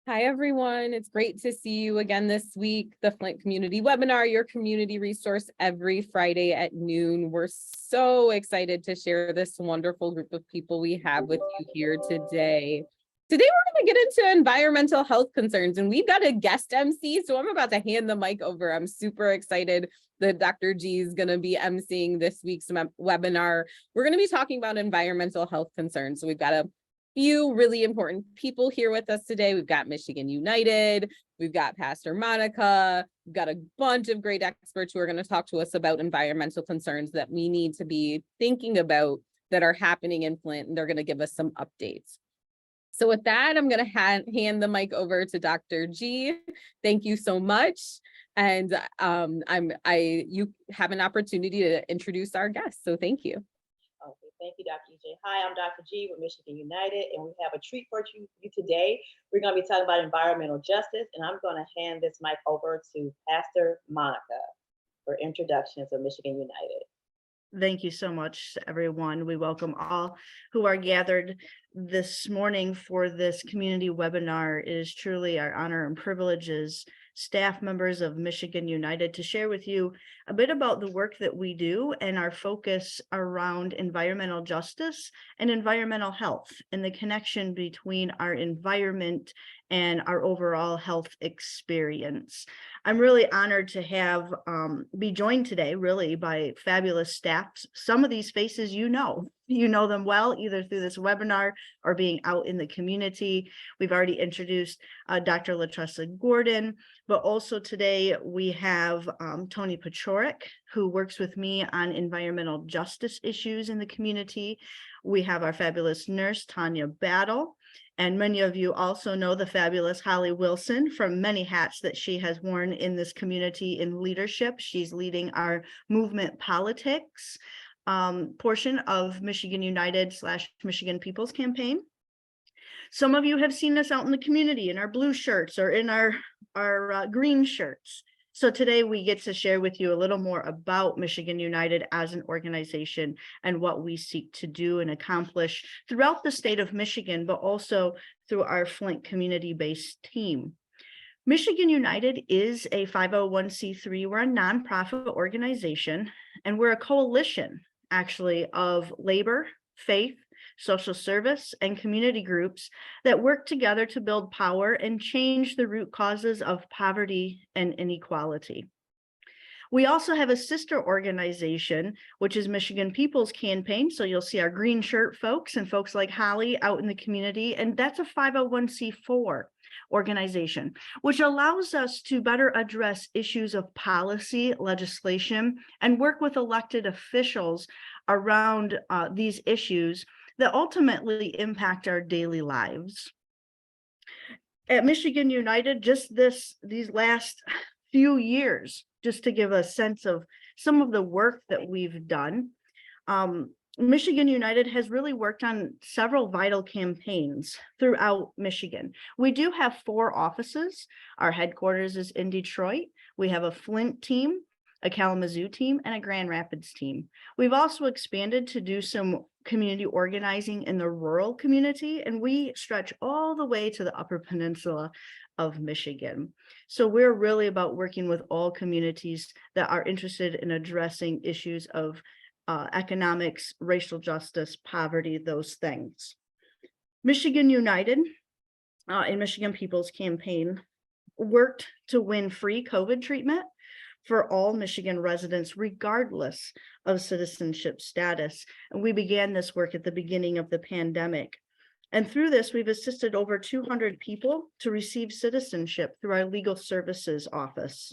Hi, everyone. It's great to see you again this week. The Flint Community Webinar, your community resource every Friday at noon. We're so excited to share this wonderful group of people we have with you here today. Today, we're going to get into environmental health concerns, and we've got a guest MC, so I'm about to hand the mic over. I'm super excited that Dr. G is going to be emceeing this week's webinar. We're going to be talking about environmental health concerns. So we've got a few really important people here with us today. We've got Michigan United, we've got Pastor Monica, we've got a bunch of great experts who are going to talk to us about environmental concerns that we need to be thinking about that are happening in Flint, and they're going to give us some updates. So with that, I'm going to hand the mic over to Dr. G. Thank you so much. And you have an opportunity to introduce our guests. So thank you. Okay, thank you, Dr. EJ. Hi, I'm Dr. G with Michigan United, and we have a treat for you today. We're going to be talking about environmental justice, and I'm going to hand this mic over to Pastor Monica for introductions of Michigan United. Thank you so much, everyone. We welcome all who are gathered this morning for this community webinar. It is truly our honor and privilege as staff members of Michigan United to share with you a bit about the work that we do and our focus around environmental justice and environmental health and the connection between our environment and our overall health experience. I'm really honored to have be joined today really by fabulous staff. Some of these faces you know them well, either through this webinar or being out in the community. We've already introduced Dr. LaTressa Gordon, but also today we have Tony Pachorek, who works with me on environmental justice issues in the community. We have our fabulous nurse, Tanya Battle. And many of you also know the fabulous Holly Wilson from many hats that she has worn in this community in leadership. She's leading our movement politics portion of Michigan United / Michigan People's Campaign. Some of you have seen us out in the community in our blue shirts or in our green shirts. So today we get to share with you a little more about Michigan United as an organization and what we seek to do and accomplish throughout the state of Michigan, but also through our Flint community-based team. Michigan United is a 501c3. We're a nonprofit organization, and we're a coalition, actually, of labor, faith, social service, and community groups that work together to build power and change the root causes of poverty and inequality. We also have a sister organization, which is Michigan People's Campaign. So you'll see our green shirt folks and folks like Holly out in the community, and that's a 501c4 organization, which allows us to better address issues of policy, legislation, and work with elected officials around these issues that ultimately impact our daily lives. At Michigan United, just these last few years, just to give a sense of some of the work that we've done, Michigan United has really worked on several vital campaigns throughout Michigan. We do have 4 offices. Our headquarters is in Detroit. We have a Flint team, a Kalamazoo team, and a Grand Rapids team. We've also expanded to do some community organizing in the rural community, and we stretch all the way to the Upper Peninsula of Michigan. So we're really about working with all communities that are interested in addressing issues of economics, racial justice, poverty, those things. Michigan United and Michigan People's Campaign worked to win free COVID treatment for all Michigan residents, regardless of citizenship status. And we began this work at the beginning of the pandemic. And through this, we've assisted over 200 people to receive citizenship through our legal services office.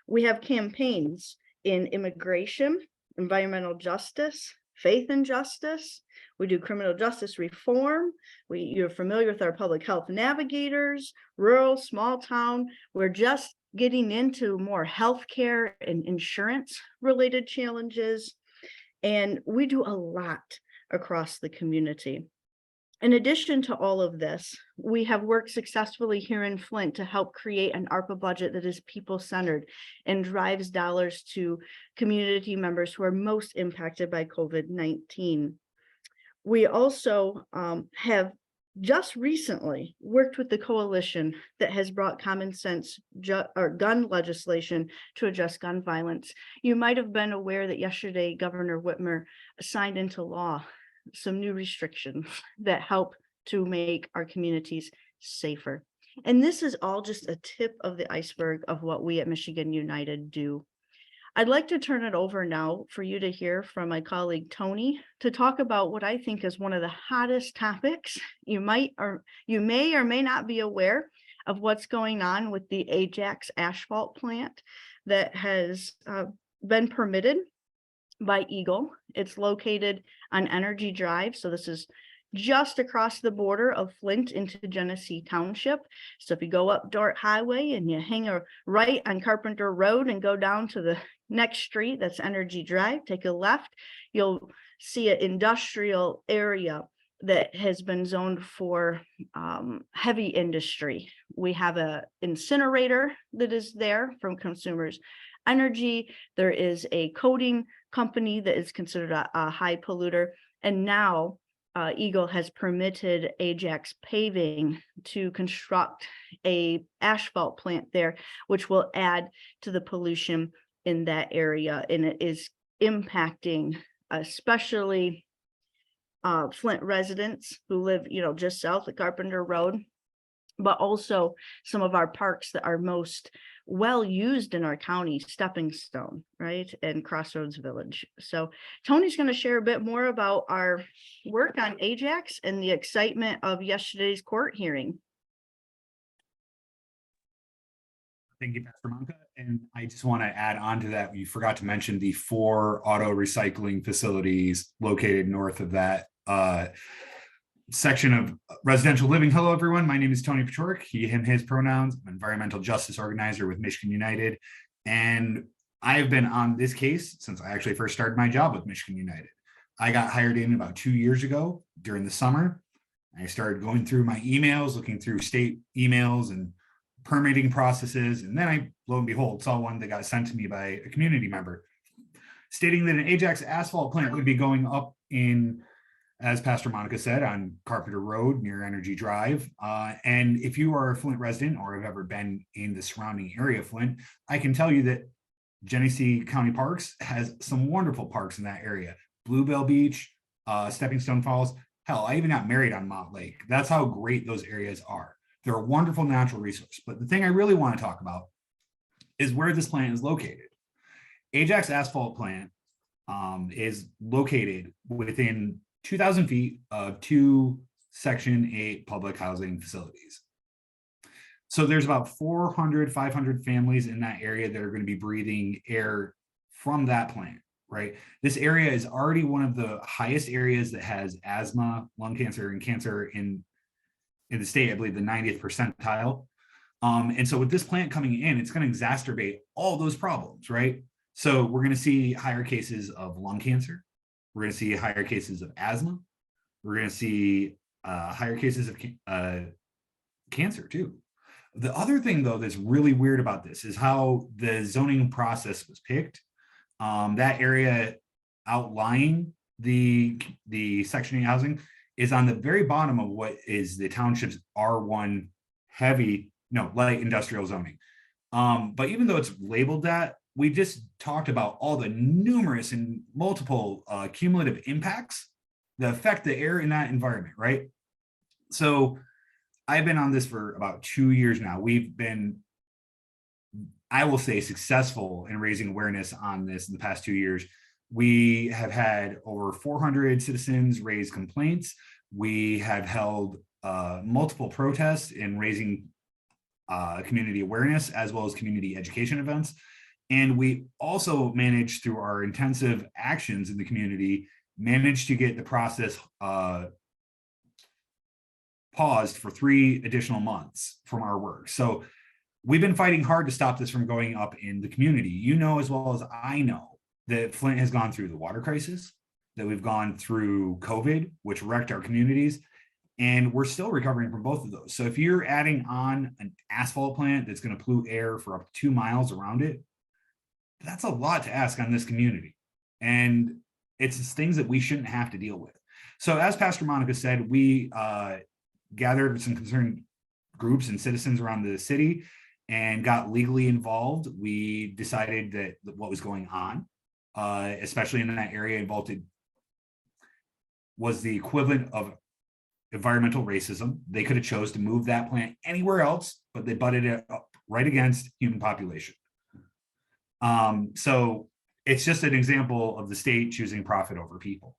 We have campaigns in immigration, environmental justice, faith and justice. We do criminal justice reform. You're familiar with our public health navigators, rural, small town. We're just getting into more healthcare and insurance related challenges. And we do a lot across the community. In addition to all of this, we have worked successfully here in Flint to help create an ARPA budget that is people-centered and drives dollars to community members who are most impacted by COVID-19. We also have just recently worked with the coalition that has brought common sense or gun legislation to address gun violence. You might have been aware that yesterday Governor Whitmer signed into law some new restrictions that help to make our communities safer. And this is all just a tip of the iceberg of what we at Michigan United do. I'd like to turn it over now for you to hear from my colleague Tony to talk about what I think is one of the hottest topics. You may or may not be aware of what's going on with the Ajax asphalt plant that has been permitted by Eagle. It's located on Energy Drive. So this is just across the border of Flint into Genesee Township. So if you go up Dort Highway and you hang a right on Carpenter Road and go down to the next street, that's Energy Drive, take a left, you'll see an industrial area that has been zoned for heavy industry. We have an incinerator that is there from Consumers Energy. There is a coating company that is considered a high polluter. And now Eagle has permitted Ajax Paving to construct a asphalt plant there, which will add to the pollution in that area. And it is impacting especially Flint residents who live, just south of Carpenter Road, but also some of our parks that are most well used in our county, Stepping Stone, right, and Crossroads Village. So Tony's going to share a bit more about our work on Ajax and the excitement of yesterday's court hearing. Thank you, Pastor Monica. And I just want to add on to that, you forgot to mention the 4 auto recycling facilities located north of that section of residential living. Hello, everyone. My name is Tony Pachorik, he, him, his pronouns. I'm an environmental justice organizer with Michigan United. And I have been on this case since I actually first started my job with Michigan United. I got hired in about 2 years ago during the summer. I started going through my emails, looking through state emails and permitting processes. And then I, lo and behold, saw one that got sent to me by a community member stating that an Ajax asphalt plant would be going up in, as Pastor Monica said, on Carpenter Road near Energy Drive. And if you are a Flint resident or have ever been in the surrounding area of Flint, I can tell you that Genesee County Parks has some wonderful parks in that area. Bluebell Beach, Stepping Stone Falls. Hell, I even got married on Mott Lake. That's how great those areas are. They're a wonderful natural resource. But the thing I really want to talk about is where this plant is located. Ajax asphalt plant is located within 2,000 feet of 2 Section 8 public housing facilities. So there's about 400, 500 families in that area that are going to be breathing air from that plant, right? This area is already one of the highest areas that has asthma, lung cancer, and cancer in the state, I believe the 90th percentile. And so with this plant coming in, it's going to exacerbate all those problems, right? So we're going to see higher cases of lung cancer. We're going to see higher cases of asthma. We're going to see higher cases of cancer too. The other thing, though, that's really weird about this is how the zoning process was picked. That area outlying the Section 8 housing is on the very bottom of what is the township's R1 light industrial zoning. But even though it's labeled that, we just talked about all the numerous and multiple cumulative impacts that affect the air in that environment, right? So I've been on this for about 2 years now. We've been, I will say, successful in raising awareness on this in the past 2 years. We have had over 400 citizens raise complaints. We have held multiple protests in raising community awareness as well as community education events. And we also managed, through our intensive actions in the community, managed to get the process paused for 3 additional months from our work. So we've been fighting hard to stop this from going up in the community. You know as well as I know that Flint has gone through the water crisis, that we've gone through COVID, which wrecked our communities, and we're still recovering from both of those. So if you're adding on an asphalt plant that's going to pollute air for up to 2 miles around it, that's a lot to ask on this community. And it's things that we shouldn't have to deal with. So as Pastor Monica said, we gathered some concerned groups and citizens around the city and got legally involved. We decided that what was going on, especially in that area involved, was the equivalent of environmental racism. They could have chose to move that plant anywhere else, but they butted it up right against human population. So it's just an example of the state choosing profit over people.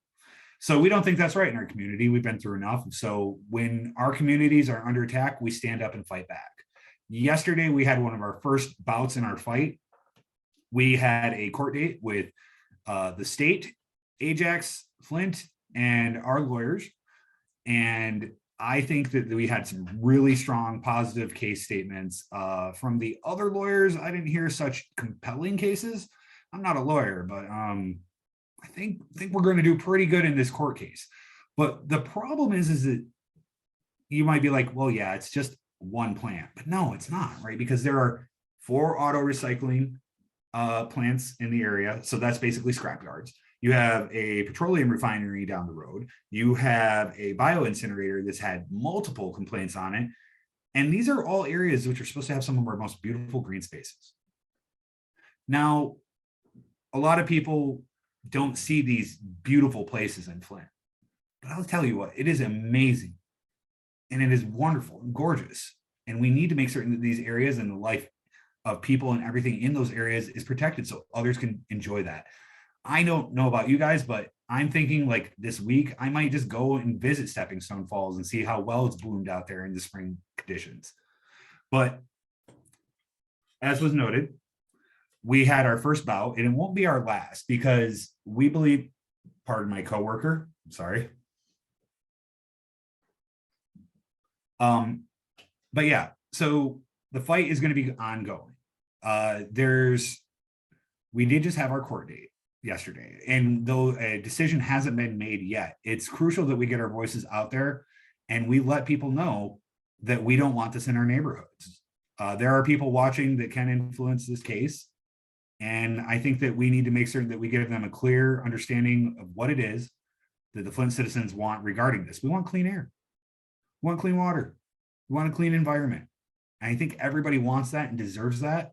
So we don't think that's right in our community. We've been through enough. So when our communities are under attack, we stand up and fight back. Yesterday, we had one of our first bouts in our fight. We had a court date with the state, Ajax, Flint, and our lawyers. And I think that we had some really strong positive case statements from the other lawyers. I didn't hear such compelling cases. I'm not a lawyer, but I think we're going to do pretty good in this court case. But the problem is that you might be like, well, yeah, it's just one plant, but no, it's not, right? Because there are 4 auto recycling plants in the area. So that's basically scrap yards. You have a petroleum refinery down the road. You have a bio incinerator that's had multiple complaints on it. And these are all areas which are supposed to have some of our most beautiful green spaces. Now, a lot of people don't see these beautiful places in Flint, but I'll tell you what, it is amazing. And it is wonderful and gorgeous. And we need to make certain that these areas and the life of people and everything in those areas is protected so others can enjoy that. I don't know about you guys, but I'm thinking like this week, I might just go and visit Stepping Stone Falls and see how well it's bloomed out there in the spring conditions. But as was noted, we had our first bout, and it won't be our last because we believe, pardon my coworker, I'm sorry. But yeah, so the fight is going to be ongoing. We did just have our court date yesterday, and though a decision hasn't been made yet, it's crucial that we get our voices out there and we let people know that we don't want this in our neighborhoods. There are people watching that can influence this case, and I think that we need to make certain that we give them a clear understanding of what it is that the Flint citizens want regarding this. We want clean air, we want clean water, we want a clean environment. And I think everybody wants that and deserves that,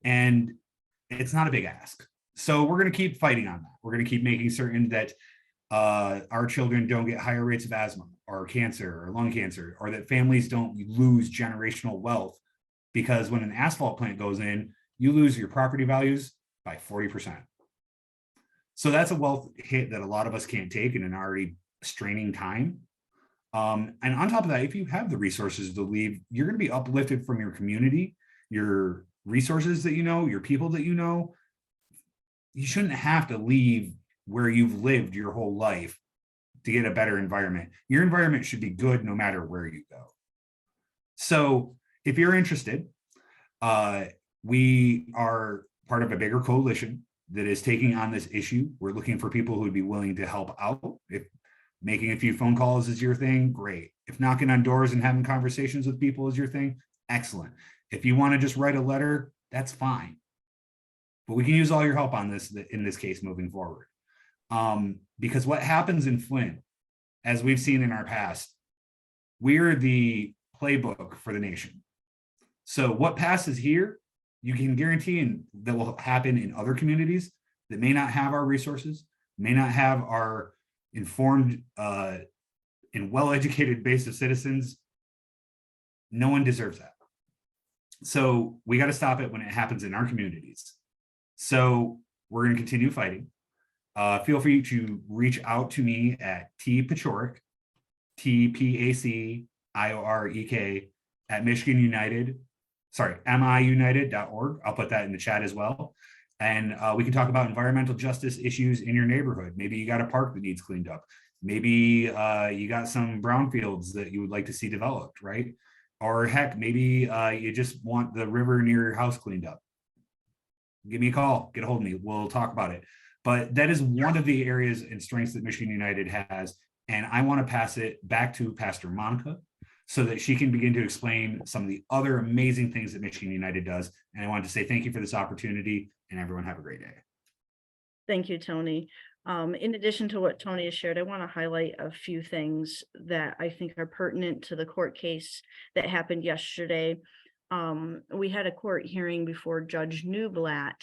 and it's not a big ask. So we're going to keep fighting on that. We're going to keep making certain that our children don't get higher rates of asthma or cancer or lung cancer, or that families don't lose generational wealth, because when an asphalt plant goes in, you lose your property values by 40%. So that's a wealth hit that a lot of us can't take in an already straining time. And on top of that, if you have the resources to leave, you're going to be uplifted from your community, your resources that you know, your people that you know. You shouldn't have to leave where you've lived your whole life to get a better environment. Your environment should be good no matter where you go. So if you're interested, we are part of a bigger coalition that is taking on this issue. We're looking for people who would be willing to help out. If making a few phone calls is your thing, great. If knocking on doors and having conversations with people is your thing, excellent. If you want to just write a letter, that's fine. But we can use all your help on this in this case moving forward. Because what happens in Flint, as we've seen in our past, we're the playbook for the nation. So what passes here, you can guarantee and that will happen in other communities that may not have our resources, may not have our informed and well-educated base of citizens. No one deserves that. So we got to stop it when it happens in our communities. So we're going to continue fighting. Feel free to reach out to me at tpaciorek, TPACIOREK at miunited.org. I'll put that in the chat as well. And we can talk about environmental justice issues in your neighborhood. Maybe you got a park that needs cleaned up. Maybe you got some brownfields that you would like to see developed, right? Or heck, maybe you just want the river near your house cleaned up. Give me a call, get a hold of me. We'll talk about it. But that is one of the areas and strengths that Michigan United has. And I want to pass it back to Pastor Monica so that she can begin to explain some of the other amazing things that Michigan United does. And I wanted to say thank you for this opportunity, and everyone have a great day. Thank you, Tony. In addition to what Tony has shared, I want to highlight a few things that I think are pertinent to the court case that happened yesterday. We had a court hearing before Judge Newblatt,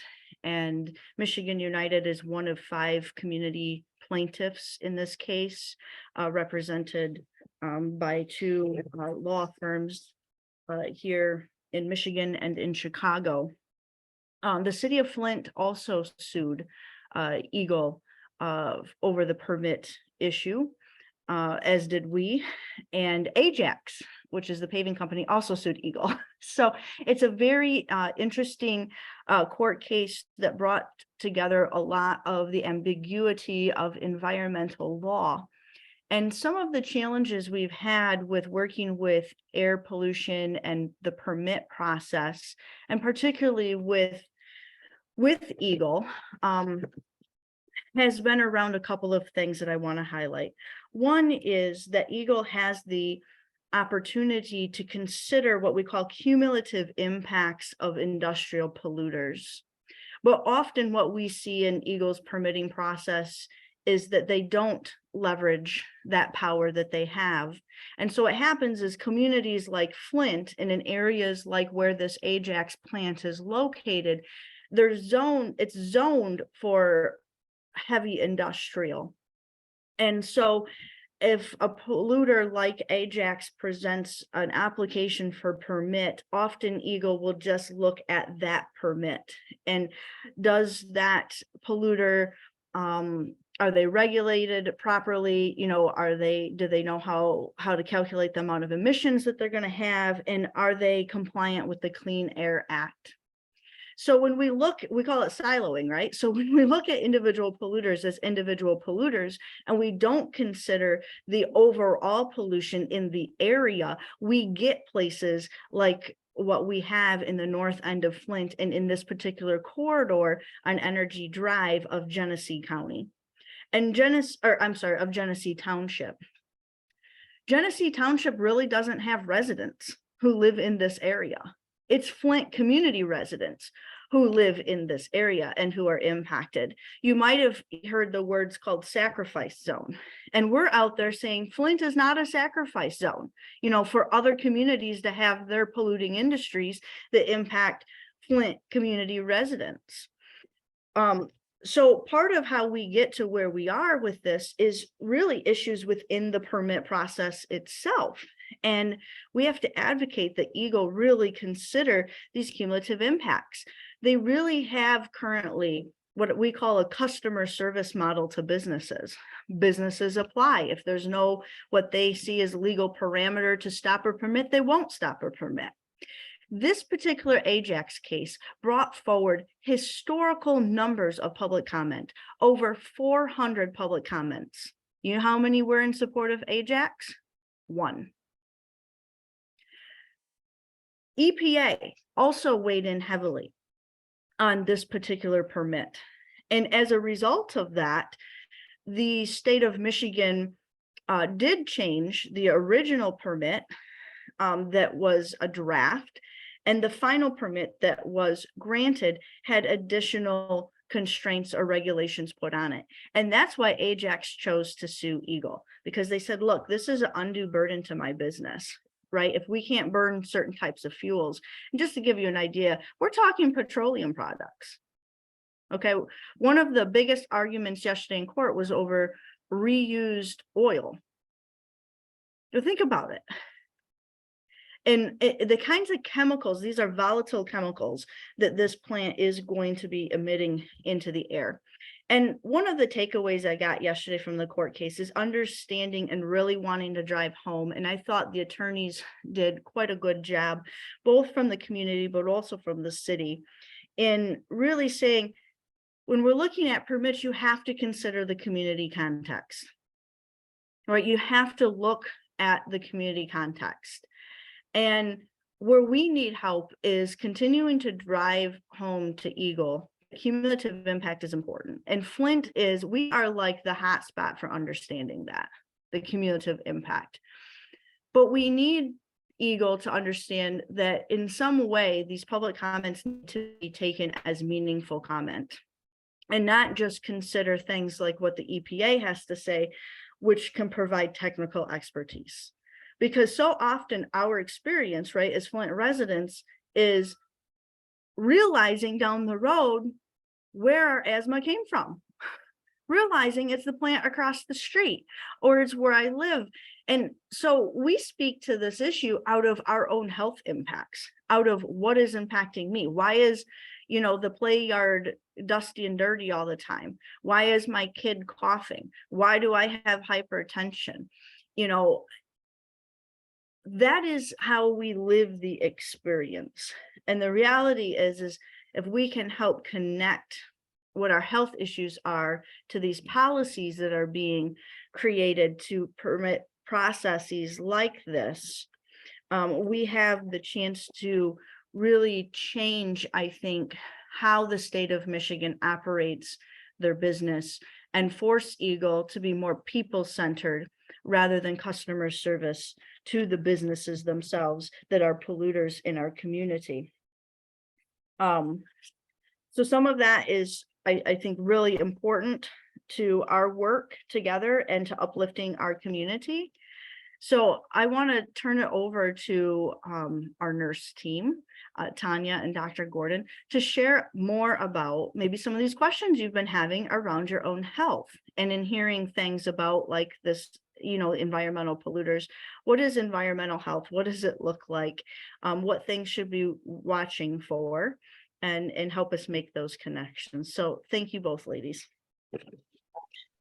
and Michigan United is one of 5 community plaintiffs in this case, represented by 2 law firms here in Michigan and in Chicago. The city of Flint also sued Eagle over the permit issue, as did we, and Ajax, which is the paving company, also sued Eagle. So it's a very interesting court case that brought together a lot of the ambiguity of environmental law. And some of the challenges we've had with working with air pollution and the permit process, and particularly with Eagle, has been around a couple of things that I want to highlight. One is that Eagle has the opportunity to consider what we call cumulative impacts of industrial polluters. But often what we see in Eagle's permitting process is that they don't leverage that power that they have. And so what happens is communities like Flint and in areas like where this Ajax plant is located, it's zoned for heavy industrial. And so if a polluter like Ajax presents an application for permit, often Eagle will just look at that permit. And does that polluter, are they regulated properly? You know, do they know how to calculate the amount of emissions that they're going to have? And are they compliant with the Clean Air Act? So when we look, we call it siloing, right? So when we look at individual polluters as individual polluters, and we don't consider the overall pollution in the area, we get places like what we have in the north end of Flint and in this particular corridor on Energy Drive of Genesee County. And of Genesee Township. Genesee Township really doesn't have residents who live in this area. It's Flint community residents who live in this area and who are impacted. You might have heard the words called sacrifice zone. And we're out there saying Flint is not a sacrifice zone, you know, for other communities to have their polluting industries that impact Flint community residents. So part of how we get to where we are with this is really issues within the permit process itself. And we have to advocate that Eagle really consider these cumulative impacts. They really have currently what we call a customer service model to businesses. Businesses apply. If there's no, what they see as legal parameter to stop or permit, they won't stop or permit. This particular Ajax case brought forward historical numbers of public comment, over 400 public comments. You know how many were in support of Ajax? 1. EPA also weighed in heavily on this particular permit. And as a result of that, the state of Michigan did change the original permit that was a draft, and the final permit that was granted had additional constraints or regulations put on it. And that's why Ajax chose to sue Eagle, because they said, look, this is an undue burden to my business, right? If we can't burn certain types of fuels, and just to give you an idea, we're talking petroleum products. Okay, one of the biggest arguments yesterday in court was over reused oil. So think about it. And the kinds of chemicals, these are volatile chemicals that this plant is going to be emitting into the air. And one of the takeaways I got yesterday from the court case is understanding and really wanting to drive home. And I thought the attorneys did quite a good job, both from the community, but also from the city, in really saying, when we're looking at permits, you have to consider the community context, right? You have to look at the community context. And where we need help is continuing to drive home to Eagle. Cumulative impact is important. And Flint we are like the hot spot for understanding that, the cumulative impact. But we need Eagle to understand that in some way, these public comments need to be taken as meaningful comment. and not just consider things like what the EPA has to say, which can provide technical expertise. Because so often our experience, right, as Flint residents is realizing down the road where our asthma came from, realizing it's the plant across the street or it's where I live. And so we speak to this issue out of our own health impacts, out of what is impacting me. Why is, the play yard dusty and dirty all the time? Why is my kid coughing? Why do I have hypertension? That is how we live the experience. And the reality is if we can help connect what our health issues are to these policies that are being created to permit processes like this, we have the chance to really change, I think, how the state of Michigan operates their business and force Eagle to be more people-centered rather than customer service to the businesses themselves that are polluters in our community. So some of that is, I think, really important to our work together and to uplifting our community. So I want to turn it over to our nurse team, Tanya and Dr. Gordon, to share more about maybe some of these questions you've been having around your own health, and in hearing things about like this, environmental polluters. What is environmental health? What does it look like? What things should we be watching for, and help us make those connections. So thank you both, ladies.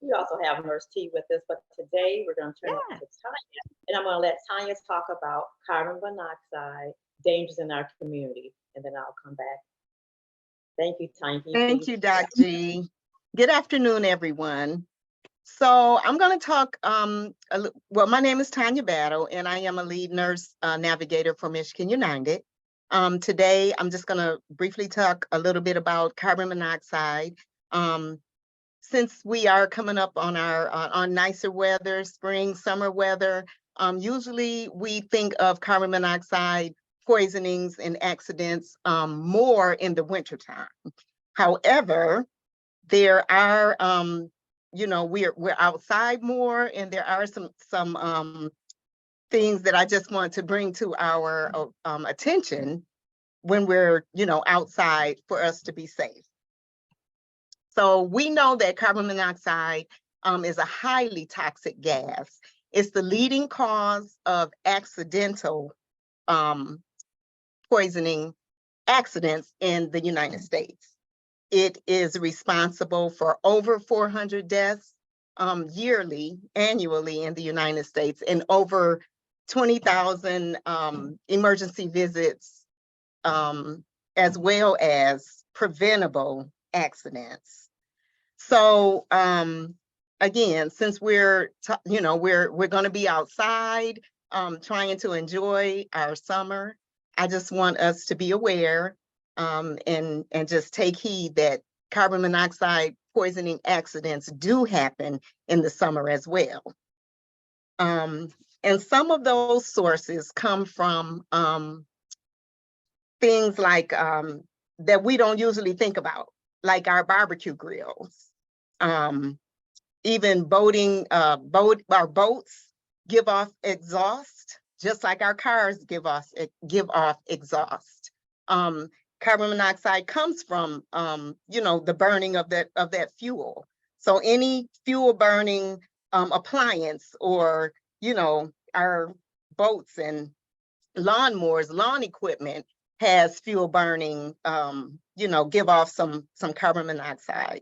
We also have Nurse T with us, but today we're going to turn it to Tanya, and I'm going to let Tanya talk about carbon monoxide dangers in our community, and then I'll come back. Thank you, Tanya. Thank you, Dr. G. Good afternoon, everyone. So I'm going to talk, well, my name is Tanya Battle, and I am a lead nurse navigator for Michigan United. Today, I'm just going to briefly talk a little bit about carbon monoxide. Since we are coming up on our on nicer weather, spring, summer weather, usually we think of carbon monoxide poisonings and accidents more in the wintertime. However, there are, we're outside more, and there are some things that I just want to bring to our attention when we're, outside for us to be safe. So we know that carbon monoxide is a highly toxic gas. It's the leading cause of accidental poisoning accidents in the United States. It is responsible for over 400 deaths annually in the United States, and over 20,000 emergency visits, as well as preventable accidents. So again, since we're going to be outside trying to enjoy our summer, I just want us to be aware and just take heed that carbon monoxide poisoning accidents do happen in the summer as well. And some of those sources come from things like that we don't usually think about, like our barbecue grills. Even boating, our boats give off exhaust, just like our cars give off exhaust. Carbon monoxide comes from, the burning of that fuel. So any fuel burning appliance, or, our boats and lawnmowers, lawn equipment has fuel burning, give off some carbon monoxide.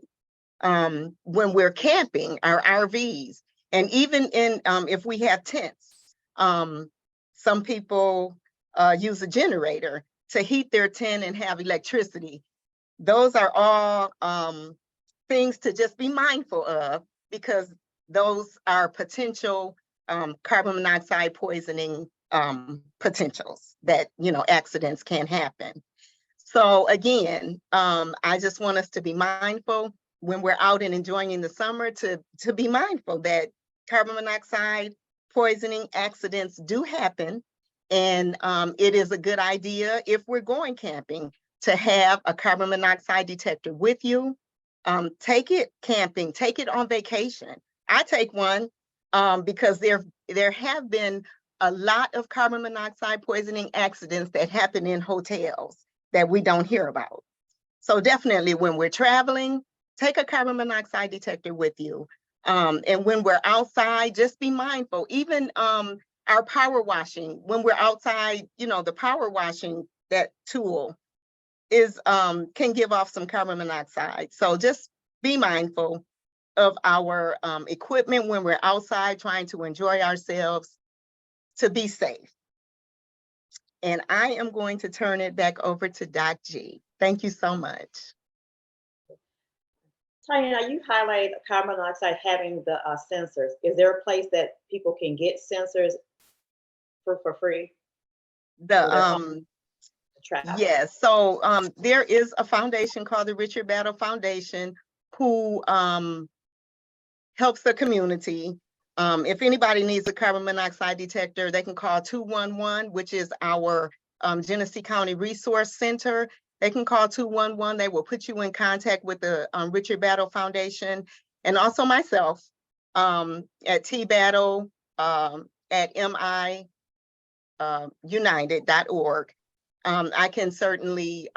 When we're camping, our RVs, and even in, if we have tents, some people use a generator to heat their tent and have electricity. Those are all things to just be mindful of, because those are potential carbon monoxide poisoning potentials that, accidents can happen. So again, I just want us to be mindful when we're out and enjoying the summer to be mindful that carbon monoxide poisoning accidents do happen. And it is a good idea, if we're going camping, to have a carbon monoxide detector with you. Take it camping, take it on vacation. I take one because there have been a lot of carbon monoxide poisoning accidents that happen in hotels that we don't hear about. So definitely when we're traveling, take a carbon monoxide detector with you. And when we're outside, just be mindful. Even our power washing, when we're outside, you know, the power washing, that tool is can give off some carbon monoxide. So just be mindful of our equipment when we're outside trying to enjoy ourselves, to be safe. And I am going to turn it back over to Doc G. Thank you so much. Tanya, now you highlight carbon monoxide having the sensors. Is there a place that people can get sensors for free? Yes, so there is a foundation called the Richard Battle Foundation who helps the community. If anybody needs a carbon monoxide detector, they can call 211, which is our Genesee County Resource Center. They can call 211. They will put you in contact with the Richard Battle Foundation, and also myself at tbattle at miunited.org. I can certainly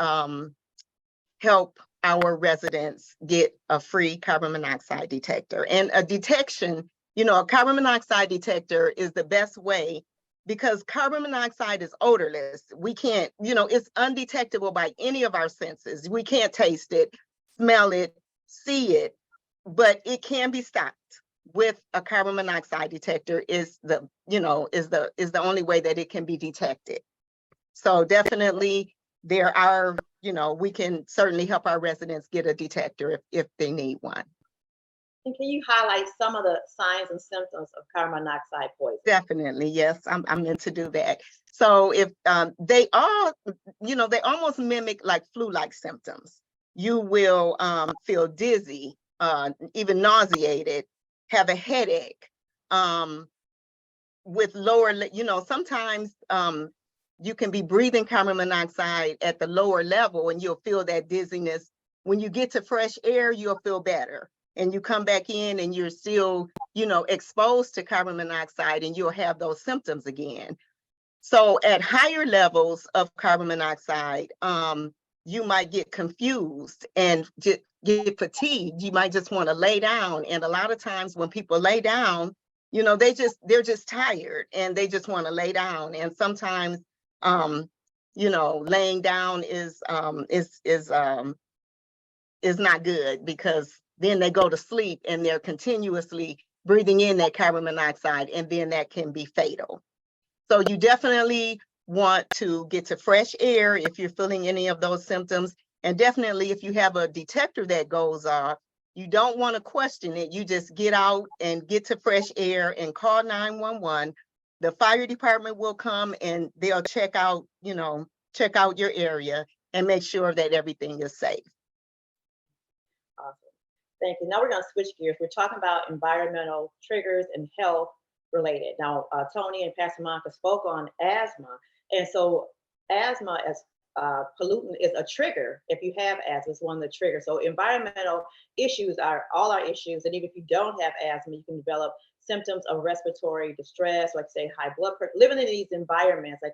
help our residents get a free carbon monoxide detector. And a detection, you know, a carbon monoxide detector is the best way, because carbon monoxide is odorless. We can't, you know, it's undetectable by any of our senses. We can't taste it, smell it, see it, but it can be stopped with a carbon monoxide detector. Is the, you know, is the only way that it can be detected. So definitely there are, you know, we can certainly help our residents get a detector if they need one. And can you highlight some of the signs and symptoms of carbon monoxide poisoning? Definitely, yes, I'm meant to do that. So if they all, you know, they almost mimic like flu-like symptoms. You will feel dizzy, even nauseated, have a headache, with lower, you know, sometimes you can be breathing carbon monoxide at the lower level and you'll feel that dizziness. When you get to fresh air, you'll feel better. And you come back in and you're still, you know, exposed to carbon monoxide, and you'll have those symptoms again. So at higher levels of carbon monoxide, you might get confused and get fatigued. You might just want to lay down. And a lot of times when people lay down, you know, they're just tired and they just want to lay down. And sometimes, you know, laying down is not good, because then they go to sleep and they're continuously breathing in that carbon monoxide, and then that can be fatal. So you definitely want to get to fresh air if you're feeling any of those symptoms. And definitely if you have a detector that goes off, you don't want to question it. You just get out and get to fresh air and call 911. The fire department will come and they'll check out, you know, check out your area and make sure that everything is safe. Awesome. Thank you. Now we're going to switch gears. We're talking about environmental triggers and health related. Now, Tony and Pastor Monica spoke on asthma. And so asthma as pollutant is a trigger. If you have asthma, it's one of the triggers. So environmental issues are all our issues. And even if you don't have asthma, you can develop symptoms of respiratory distress, like say high blood pressure. Living in these environments, like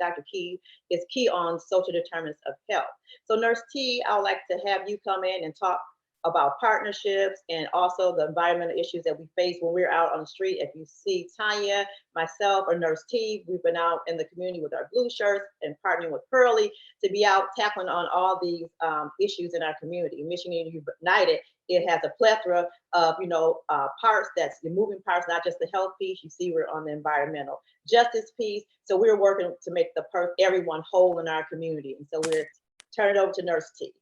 Dr. Key is key on social determinants of health. So Nurse T, I would like to have you come in and talk about partnerships and also the environmental issues that we face when we're out on the street. If you see Tanya, myself, or Nurse T, we've been out in the community with our blue shirts and partnering with Pearlie to be out tackling on all these issues in our community. Michigan United, it has a plethora of, you know, parts, that's the moving parts, not just the health piece. You see, we're on the environmental justice piece. So we're working to make everyone whole in our community. And so we're turning it over to Nurse T.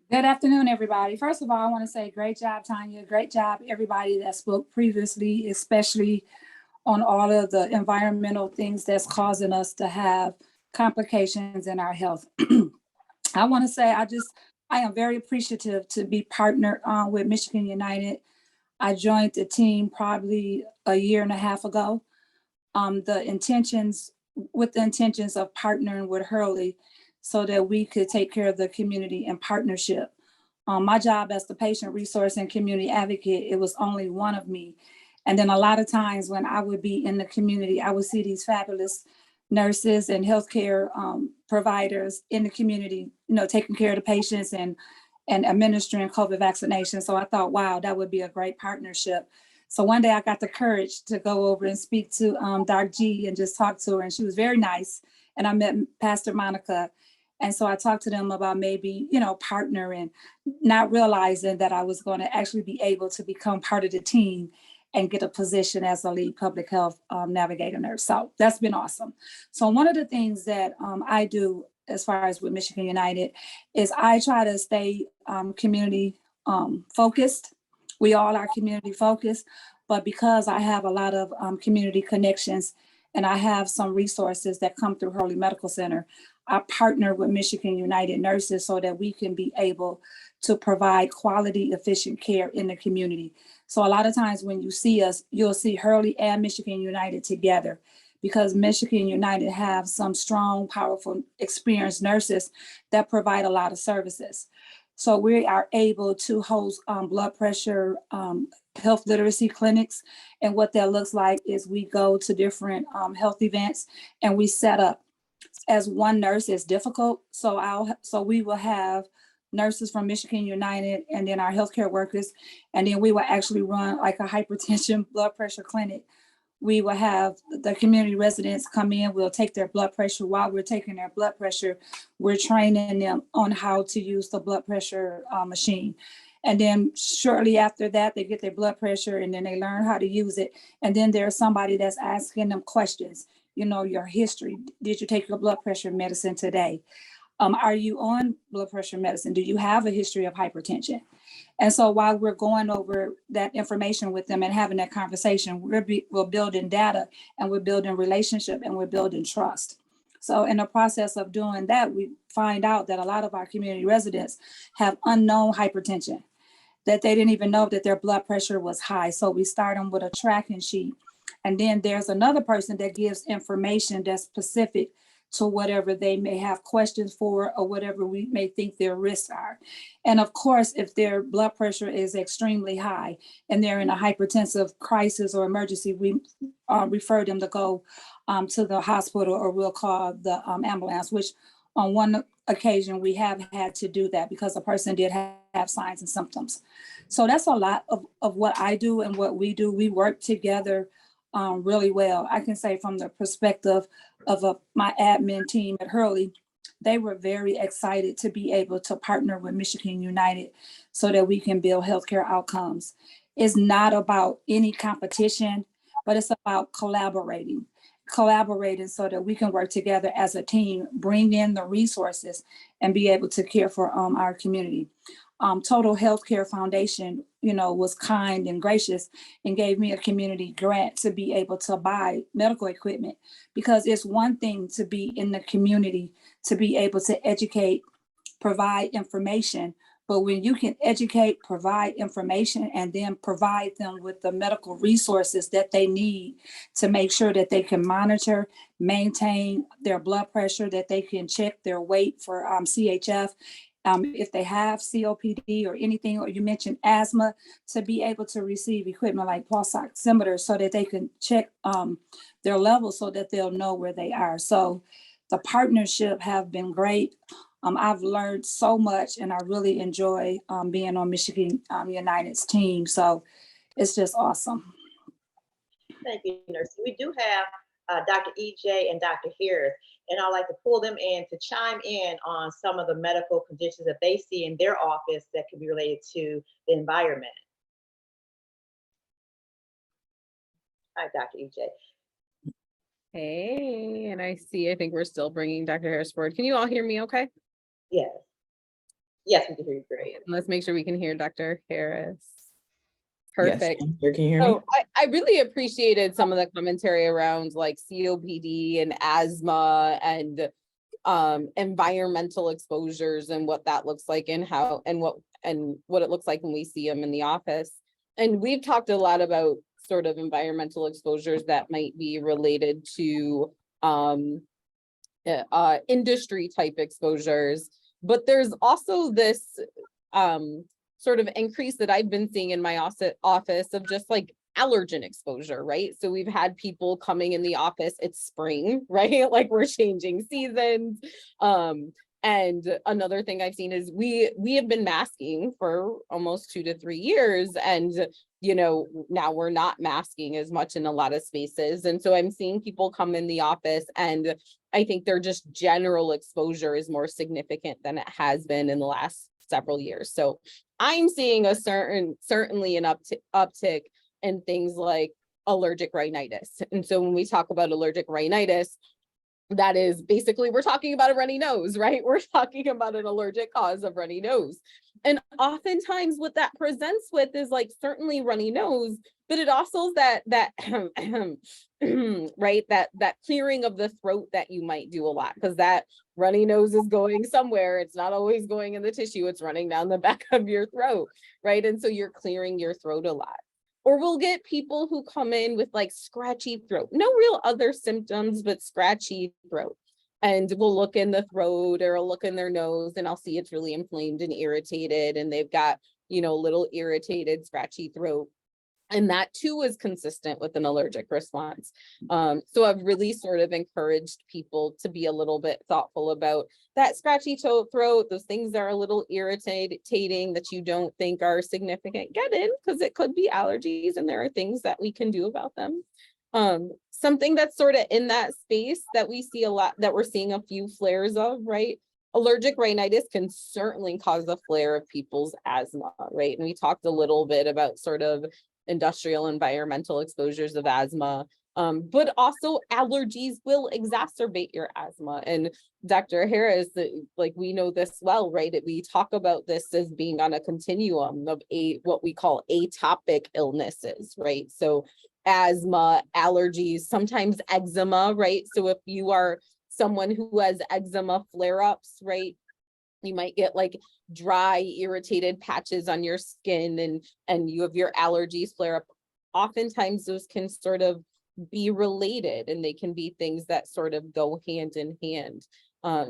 Good afternoon, everybody. First of all, I want to say great job, Tanya. Great job, everybody that spoke previously, especially on all of the environmental things that's causing us to have complications in our health. I want to say I am very appreciative to be partnered with Michigan United. I joined the team probably a year and a half ago. With the intentions of partnering with Hurley so that we could take care of the community in partnership. my job as the patient resource and community advocate, it was only one of me. And then a lot of times when I would be in the community, I would see these fabulous nurses and healthcare providers in the community, taking care of the patients and administering COVID vaccination. So I thought, wow, that would be a great partnership. So one day I got the courage to go over and speak to Dr. G and just talk to her, and she was very nice. And I met Pastor Monica. And so I talked to them about maybe, partnering, not realizing that I was going to actually be able to become part of the team and get a position as a lead public health navigator nurse. So that's been awesome. So one of the things that I do as far as with Michigan United is I try to stay community focused. We all are community focused, but because I have a lot of community connections and I have some resources that come through Hurley Medical Center, I partner with Michigan United nurses so that we can be able to provide quality, efficient care in the community. So a lot of times when you see us, you'll see Hurley and Michigan United together, because Michigan United have some strong, powerful, experienced nurses that provide a lot of services. So we are able to host blood pressure, health literacy clinics. And what that looks like is we go to different health events and we set up. As one nurse is difficult, so we will have nurses from Michigan United and then our healthcare workers, and then we will actually run like a hypertension blood pressure clinic. We will have the community residents come in, we'll take their blood pressure. While we're taking their blood pressure, we're training them on how to use the blood pressure machine. And then shortly after that, they get their blood pressure and then they learn how to use it. And then there's somebody that's asking them questions. Your history. Did you take your blood pressure medicine today? Are you on blood pressure medicine? Do you have a history of hypertension? And so while we're going over that information with them and having that conversation, we're building data and we're building relationship and we're building trust. So in the process of doing that, we find out that a lot of our community residents have unknown hypertension, that they didn't even know that their blood pressure was high. So we start them with a tracking sheet. And then there's another person that gives information that's specific to whatever they may have questions for or whatever we may think their risks are. And of course, if their blood pressure is extremely high and they're in a hypertensive crisis or emergency, we refer them to go to the hospital, or we'll call the ambulance, which on one occasion we have had to do that because a person did have signs and symptoms. So that's a lot of what I do and what we do. We work together really well. I can say from the perspective of my admin team at Hurley, they were very excited to be able to partner with Michigan United so that we can build healthcare outcomes. It's not about any competition, but it's about collaborating so that we can work together as a team, bring in the resources and be able to care for our community. Total Healthcare Foundation, was kind and gracious and gave me a community grant to be able to buy medical equipment, because it's one thing to be in the community, to be able to educate, provide information. But when you can educate, provide information, and then provide them with the medical resources that they need to make sure that they can monitor, maintain their blood pressure, that they can check their weight for CHF, if they have COPD or anything, or you mentioned asthma, to be able to receive equipment like pulse oximeters so that they can check their levels so that they'll know where they are. So the partnership have been great. I've learned so much and I really enjoy being on Michigan United's team. So it's just awesome. Thank you, Nurse. We do have Dr. EJ and Dr. Harris, and I'd like to pull them in to chime in on some of the medical conditions that they see in their office that can be related to the environment. Hi, Dr. EJ. Hey, and I think we're still bringing Dr. Harris forward. Can you all hear me okay? Yes. Yes, we can hear you great. Let's make sure we can hear Dr. Harris. Yes, Perfect. can you hear me? So I really appreciated some of the commentary around like COPD and asthma and environmental exposures and what that looks like and how and what it looks like when we see them in the office. And we've talked a lot about sort of environmental exposures that might be related to industry type exposures, but there's also this sort of increase that I've been seeing in my office of just like allergen exposure, right? So we've had people coming in the office, it's spring, right? Like we're changing seasons. And another thing I've seen is we have been masking for almost 2 to 3 years. And, you know, now we're not masking as much in a lot of spaces. And so I'm seeing people come in the office, and I think their just general exposure is more significant than it has been in the last several years. So I'm seeing a certainly an uptick in things like allergic rhinitis. And so when we talk about allergic rhinitis, that is basically, we're talking about a runny nose, right? We're talking about an allergic cause of runny nose. And oftentimes what that presents with is like certainly runny nose, but it also that right, that clearing of the throat that you might do a lot, because that runny nose is going somewhere. It's not always going in the tissue, it's running down the back of your throat, right? And so you're clearing your throat a lot. Or we'll get people who come in with like scratchy throat, no real other symptoms, but scratchy throat. And we'll look in the throat or I'll look in their nose and I'll see it's really inflamed and irritated. And they've got, you know, little irritated, scratchy throat. And that too is consistent with an allergic response. So I've really sort of encouraged people to be a little bit thoughtful about that scratchy throat, those things that are a little irritating that you don't think are significant. Get in, because it could be allergies and there are things that we can do about them. Something that's sort of in that space that we see a lot, that we're seeing a few flares of, right? Allergic rhinitis can certainly cause a flare of people's asthma, right? And we talked a little bit about sort of industrial environmental exposures of asthma, but also allergies will exacerbate your asthma. And Dr. Harris, like we know this well, right? We talk about this as being on a continuum of what we call atopic illnesses, right? So asthma, allergies, sometimes eczema, right? So if you are someone who has eczema flare-ups, right? You might get like dry, irritated patches on your skin and you have your allergies flare up. Oftentimes those can sort of be related and they can be things that sort of go hand in hand.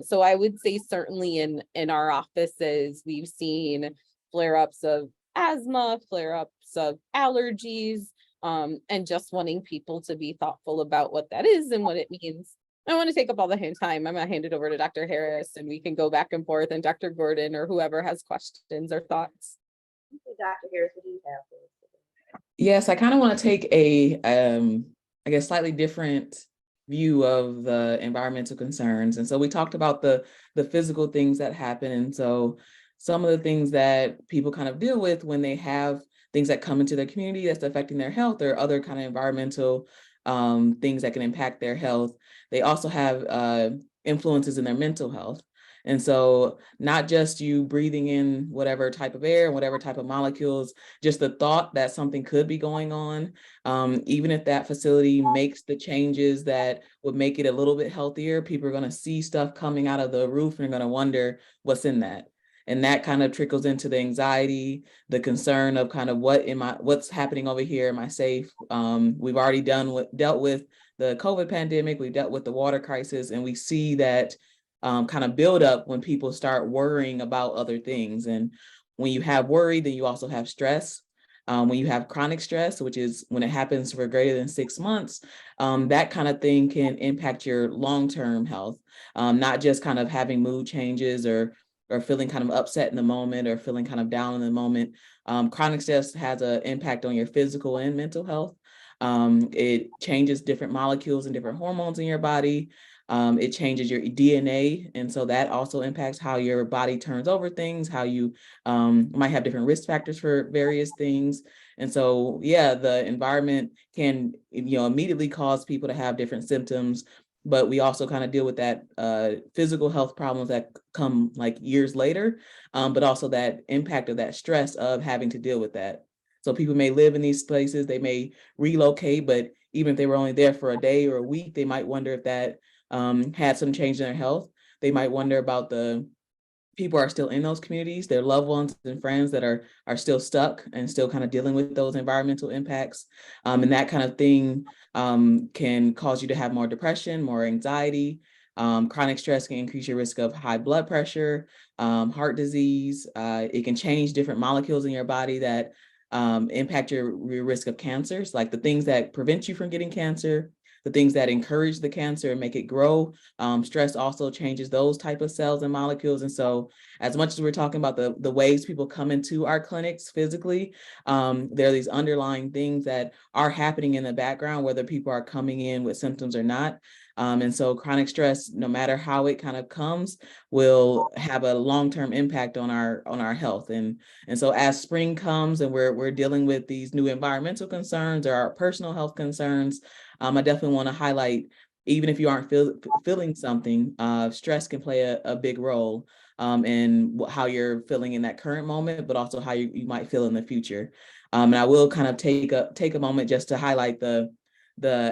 So I would say certainly in our offices, we've seen flare-ups of asthma, flare-ups of allergies, and just wanting people to be thoughtful about what that is and what it means. I don't want to take up all the time. I'm going to hand it over to Dr. Harris and we can go back and forth, and Dr. Gordon or whoever has questions or thoughts. Dr. Harris, what do you have for us? Yes, I kind of want to take a, I guess, slightly different view of the environmental concerns. And so we talked about the physical things that happen. And so some of the things that people kind of deal with when they have things that come into their community that's affecting their health or other kind of environmental things that can impact their health. They also have influences in their mental health. And so not just you breathing in whatever type of air and whatever type of molecules, just the thought that something could be going on, even if that facility makes the changes that would make it a little bit healthier, people are going to see stuff coming out of the roof and are going to wonder what's in that. And that kind of trickles into the anxiety, the concern of kind of what's happening over here? Am I safe? We've already dealt with the COVID pandemic. We dealt with the water crisis, and we see that kind of build up when people start worrying about other things. And when you have worry, then you also have stress. When you have chronic stress, which is when it happens for greater than 6 months, that kind of thing can impact your long-term health, not just kind of having mood changes or feeling kind of upset in the moment or feeling kind of down in the moment. Chronic stress has an impact on your physical and mental health. It changes different molecules and different hormones in your body. It changes your DNA. And so that also impacts how your body turns over things, how you might have different risk factors for various things. And so, yeah, the environment can, immediately cause people to have different symptoms, but we also kind of deal with that physical health problems that come like years later, but also that impact of that stress of having to deal with that. So people may live in these places, they may relocate, but even if they were only there for a day or a week, they might wonder if that had some change in their health. They might wonder about the people are still in those communities, their loved ones and friends that are still stuck and still kind of dealing with those environmental impacts. And that kind of thing can cause you to have more depression, more anxiety. Chronic stress can increase your risk of high blood pressure, heart disease. It can change different molecules in your body that impact your risk of cancers, like the things that prevent you from getting cancer, the things that encourage the cancer and make it grow. Stress also changes those type of cells and molecules. And so as much as we're talking about the ways people come into our clinics physically, there are these underlying things that are happening in the background, whether people are coming in with symptoms or not. And so chronic stress, no matter how it kind of comes, will have a long-term impact on our health. And so as spring comes and we're dealing with these new environmental concerns or our personal health concerns, I definitely want to highlight, even if you aren't feeling something, stress can play a big role in how you're feeling in that current moment, but also how you might feel in the future. And I will kind of take a moment just to highlight the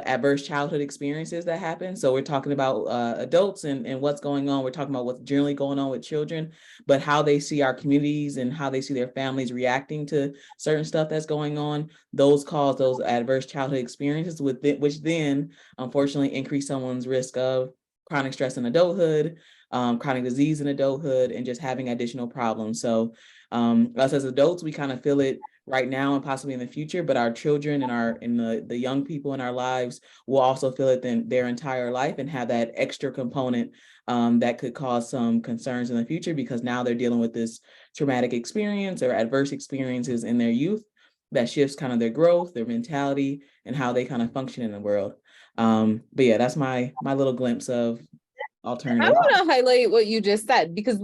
adverse childhood experiences that happen. So we're talking about adults and what's going on. We're talking about what's generally going on with children, but how they see our communities and how they see their families reacting to certain stuff that's going on. Those cause those adverse childhood experiences, which then unfortunately increase someone's risk of chronic stress in adulthood, chronic disease in adulthood, and just having additional problems. So us as adults, we kind of feel it right now and possibly in the future, but our children and the young people in our lives will also feel it their entire life and have that extra component that could cause some concerns in the future, because now they're dealing with this traumatic experience or adverse experiences in their youth that shifts kind of their growth, their mentality, and how they kind of function in the world. But yeah, that's my little glimpse of I alternative. want to highlight what you just said, because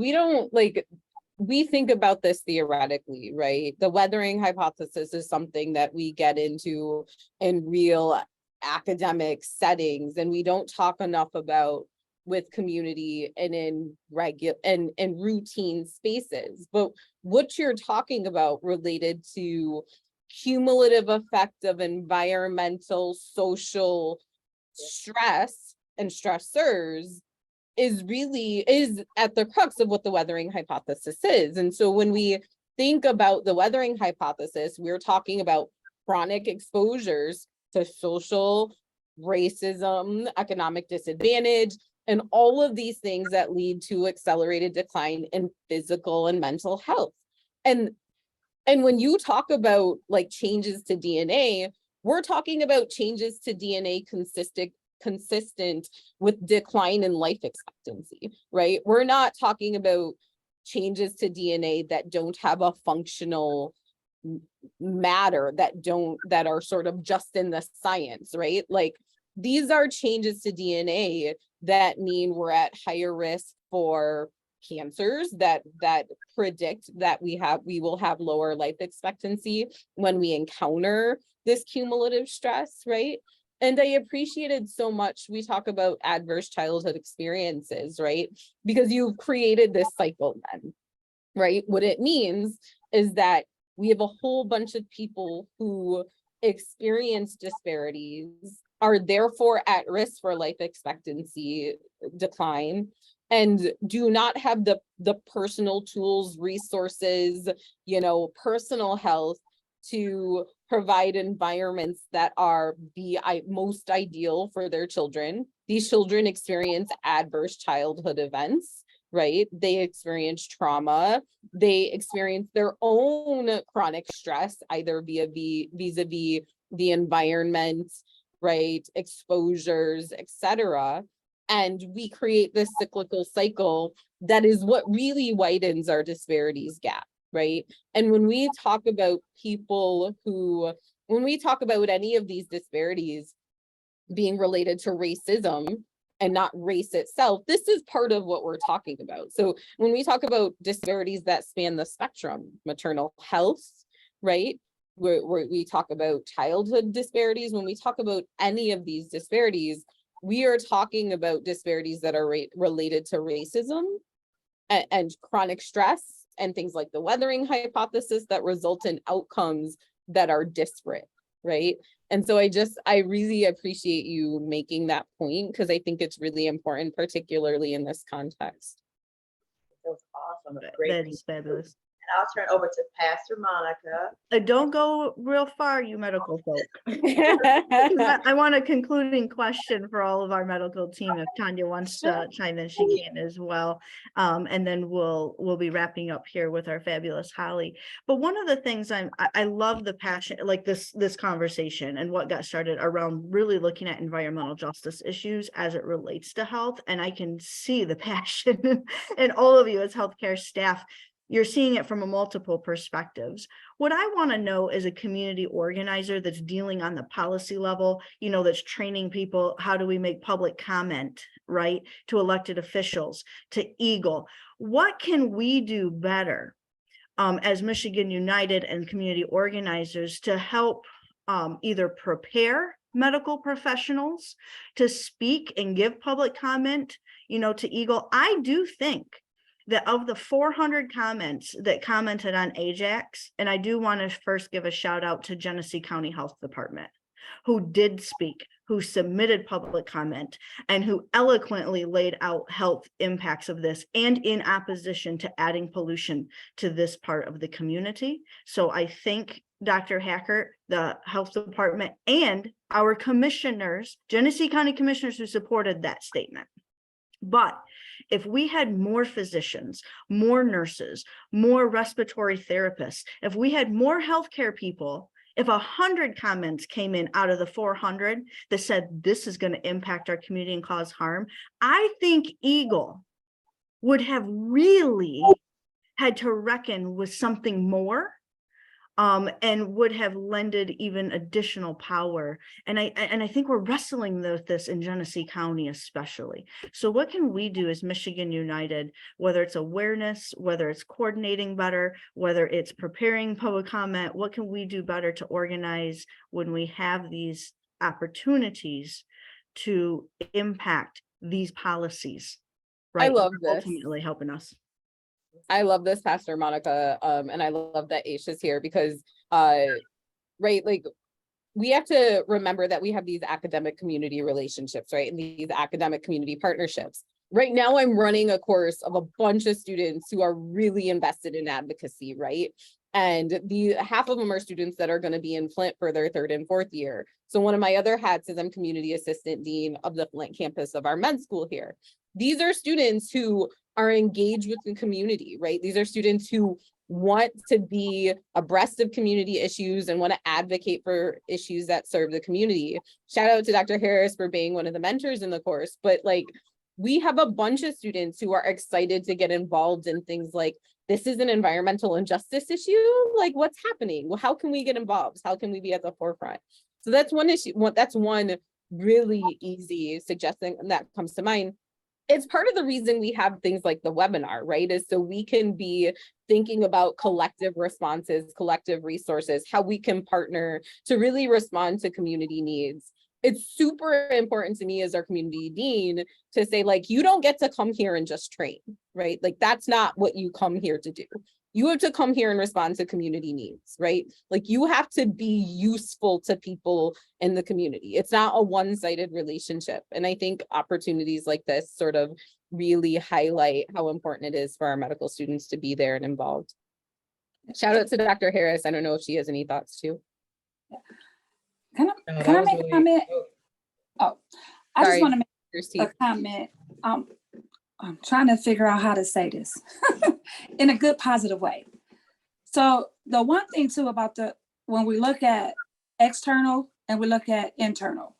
we think about this theoretically, right? The weathering hypothesis is something that we get into in real academic settings, and we don't talk enough about with community and in regular and routine spaces. But what you're talking about related to cumulative effect of environmental, social stress and stressors is at the crux of what the weathering hypothesis is. And so when we think about the weathering hypothesis, we're talking about chronic exposures to social racism, economic disadvantage, and all of these things that lead to accelerated decline in physical and mental health. And when you talk about like changes to DNA, we're talking about changes to DNA consistent with decline in life expectancy, right? We're not talking about changes to DNA that don't have a functional matter, that are sort of just in the science, right? Like these are changes to DNA that mean we're at higher risk for cancers, that predict that we will have lower life expectancy when we encounter this cumulative stress, right? And I appreciated so much, we talk about adverse childhood experiences, right? Because you've created this cycle then, right? What it means is that we have a whole bunch of people who experience disparities, are therefore at risk for life expectancy decline, and do not have the personal tools, resources, personal health to provide environments that are the most ideal for their children. These children experience adverse childhood events, right? They experience trauma. They experience their own chronic stress, either vis-a-vis the environment, right? Exposures, etc. And we create this cyclical cycle that is what really widens our disparities gap, right? And when we talk about when we talk about any of these disparities being related to racism and not race itself, this is part of what we're talking about. So when we talk about disparities that span the spectrum, maternal health, right? Where we talk about childhood disparities, when we talk about any of these disparities, we are talking about disparities that are related to racism and chronic stress and things like the weathering hypothesis that result in outcomes that are disparate, right? And so I really appreciate you making that point, because I think it's really important, particularly in this context. That was awesome. That is fabulous. I'll turn over to Pastor Monica. Don't go real far, you medical folk. I want a concluding question for all of our medical team. If Tanya wants to chime in, she can as well. And then we'll be wrapping up here with our fabulous Holly. But one of the things I love the passion, like this conversation and what got started around really looking at environmental justice issues as it relates to health. And I can see the passion in all of you as healthcare staff. You're seeing it from a multiple perspectives. What I want to know as a community organizer that's dealing on the policy level, that's training people, how do we make public comment, right? To elected officials, to Eagle. What can we do better as Michigan United and community organizers to help either prepare medical professionals to speak and give public comment, to Eagle? I do think that of the 400 comments that commented on Ajax, and I do want to first give a shout out to Genesee County Health Department, who did speak, who submitted public comment, and who eloquently laid out health impacts of this and in opposition to adding pollution to this part of the community. So I thank Dr. Hackert, the health department, and our commissioners, Genesee County commissioners, who supported that statement. But if we had more physicians, more nurses, more respiratory therapists, if we had more healthcare people, if 100 comments came in out of the 400 that said this is going to impact our community and cause harm, I think Eagle would have really had to reckon with something more. And would have lended even additional power. And I think we're wrestling with this in Genesee County especially. So what can we do as Michigan United, whether it's awareness, whether it's coordinating better, whether it's preparing public comment, what can we do better to organize when we have these opportunities to impact these policies? Right? I love this. Ultimately helping us. I love this, Pastor Monica, and I love that Aish is here because, right, like we have to remember that we have these academic community relationships, right, and these academic community partnerships. Right now, I'm running a course of a bunch of students who are really invested in advocacy, right? And half of them are students that are going to be in Flint for their 3rd and 4th year. So one of my other hats is I'm community assistant dean of the Flint campus of our men's school here. These are students who are engaged with the community, right? These are students who want to be abreast of community issues and want to advocate for issues that serve the community. Shout out to Dr. Harris for being one of the mentors in the course, but like we have a bunch of students who are excited to get involved in things like, this is an environmental injustice issue, like what's happening? Well, how can we get involved? How can we be at the forefront? So that's one issue. That's one really easy suggestion that comes to mind. It's part of the reason we have things like the webinar, right? Is so we can be thinking about collective responses, collective resources, how we can partner to really respond to community needs. It's super important to me as our community dean to say, like, you don't get to come here and just train, right? Like, that's not what you come here to do. You have to come here and respond to community needs, right? Like you have to be useful to people in the community. It's not a one-sided relationship. And I think opportunities like this sort of really highlight how important it is for our medical students to be there and involved. Shout out to Dr. Harris. I don't know if she has any thoughts too. Can I make a comment? Oh, I just want to make a comment. I'm trying to figure out how to say this in a good, positive way. So the one thing too about when we look at external and we look at internal,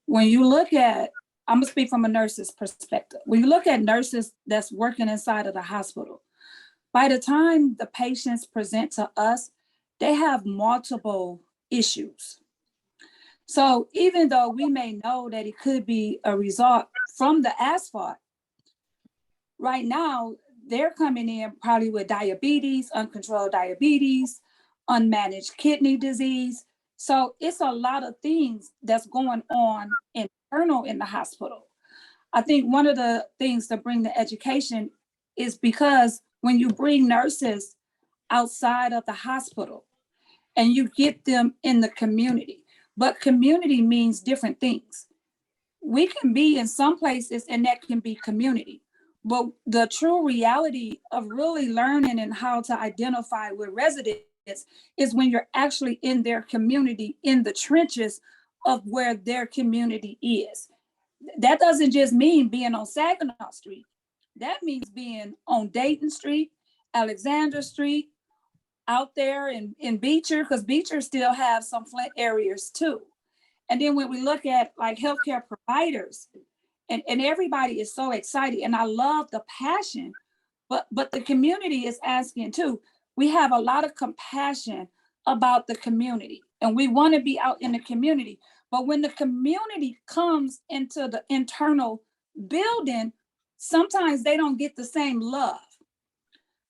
when you look at, I'm gonna speak from a nurse's perspective. When you look at nurses that's working inside of the hospital, by the time the patients present to us, they have multiple issues. So even though we may know that it could be a result from the asphalt, right now, they're coming in probably with diabetes, uncontrolled diabetes, unmanaged kidney disease. So it's a lot of things that's going on internal in the hospital. I think one of the things to bring the education is because when you bring nurses outside of the hospital and you get them in the community, but community means different things. We can be in some places and that can be community. But the true reality of really learning and how to identify with residents is when you're actually in their community, in the trenches of where their community is. That doesn't just mean being on Saginaw Street. That means being on Dayton Street, Alexander Street, out there in Beecher, because Beecher still have some Flint areas too. And then when we look at like healthcare providers, and everybody is so excited, and I love the passion, but the community is asking too. We have a lot of compassion about the community, and we want to be out in the community. But when the community comes into the internal building, sometimes they don't get the same love.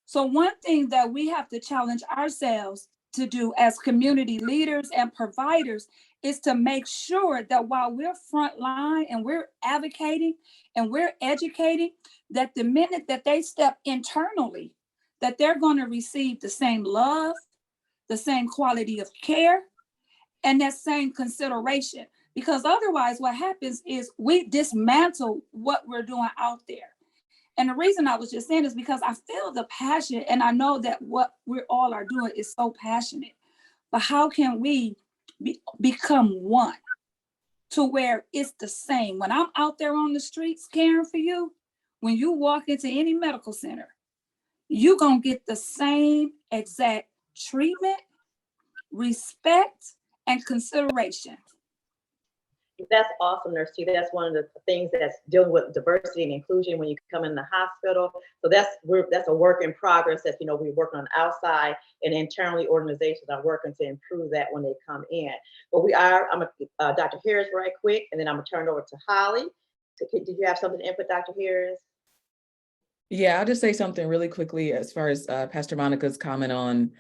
So one thing that we have to challenge ourselves to do as community leaders and providers is to make sure that while we're frontline and we're advocating and we're educating, that the minute that they step internally, that they're going to receive the same love, the same quality of care, and that same consideration. Because otherwise what happens is we dismantle what we're doing out there. And the reason I was just saying is because I feel the passion, and I know that what we all are doing is so passionate. But how can we become one to where it's the same? When I'm out there on the streets caring for you, when you walk into any medical center, you're going to get the same exact treatment, respect, and consideration. That's awesome, Nurse T. That's one of the things that's dealing with diversity and inclusion when you come in the hospital. So that's a work in progress that, we're working on outside, and internally organizations are working to improve that when they come in. But I'm Dr. Harris right quick, and then I'm gonna turn it over to Holly. Did you have something to input, Dr. Harris? Yeah, I'll just say something really quickly as far as Pastor Monica's comment on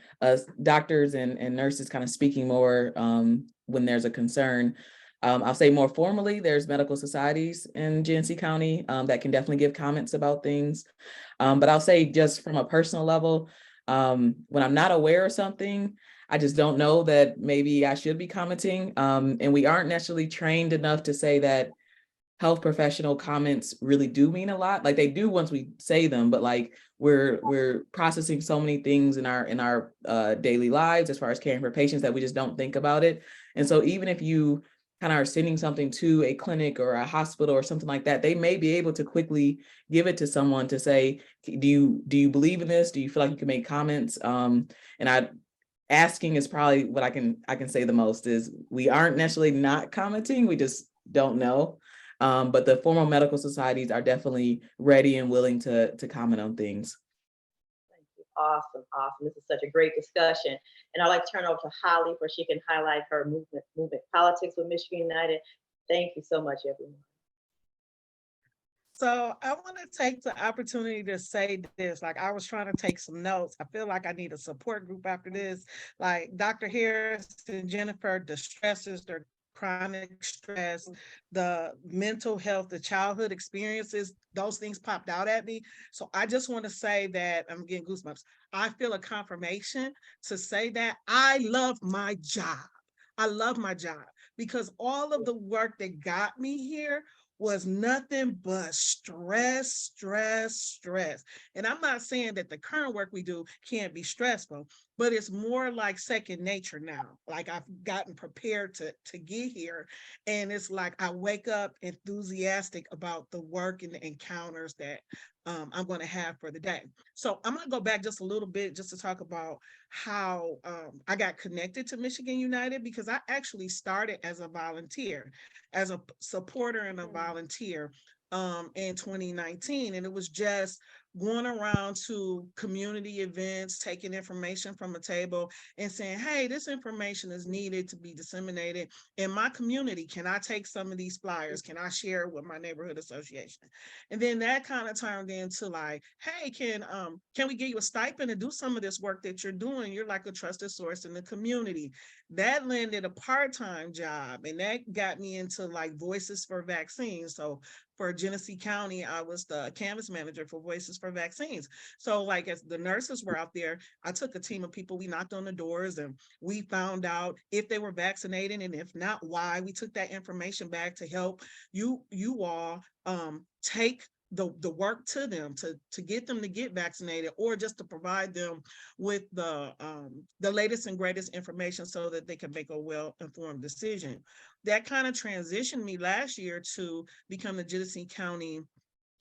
doctors and nurses kind of speaking more when there's a concern. I'll say more formally, there's medical societies in Genesee County that can definitely give comments about things. But I'll say just from a personal level, when I'm not aware of something, I just don't know that maybe I should be commenting. And we aren't necessarily trained enough to say that health professional comments really do mean a lot. Like they do once we say them, but like we're processing so many things in our daily lives as far as caring for patients that we just don't think about it. And so even if you kind of are sending something to a clinic or a hospital or something like that, they may be able to quickly give it to someone to say, do you believe in this? Do you feel like you can make comments? Asking is probably what I can say the most is we aren't necessarily not commenting, we just don't know. But the formal medical societies are definitely ready and willing to comment on things. Awesome. This is such a great discussion. And I'd like to turn it over to Holly for she can highlight her movement politics with Michigan United. Thank you so much, everyone. So I want to take the opportunity to say this, like I was trying to take some notes. I feel like I need a support group after this. Like Dr. Harris and Jennifer, the stresses, their chronic stress, the mental health, the childhood experiences, those things popped out at me. So I just want to say that I'm getting goosebumps. I feel a confirmation to say that I love my job. I love my job because all of the work that got me here was nothing but stress. And I'm not saying that the current work we do can't be stressful, but it's more like second nature now. Like I've gotten prepared to get here. And it's like I wake up enthusiastic about the work and the encounters that I'm going to have for the day. So I'm going to go back just a little bit just to talk about how I got connected to Michigan United, because I actually started as a volunteer, as a supporter and a volunteer in 2019. And it was just going around to community events, taking information from a table and saying, hey, this information is needed to be disseminated in my community. Can I take some of these flyers? Can I share it with my neighborhood association? And then that kind of turned into like, hey, can we give you a stipend to do some of this work that you're doing? You're like a trusted source in the community. That landed a part-time job, and that got me into like Voices for Vaccines. So for Genesee County, I was the canvas manager for Voices for Vaccines. So like as the nurses were out there, I took a team of people, we knocked on the doors and we found out if they were vaccinated, and if not, why. We took that information back to help you all take the work to them to get them to get vaccinated, or just to provide them with the latest and greatest information so that they can make a well-informed decision. That kind of transitioned me last year to become the Genesee County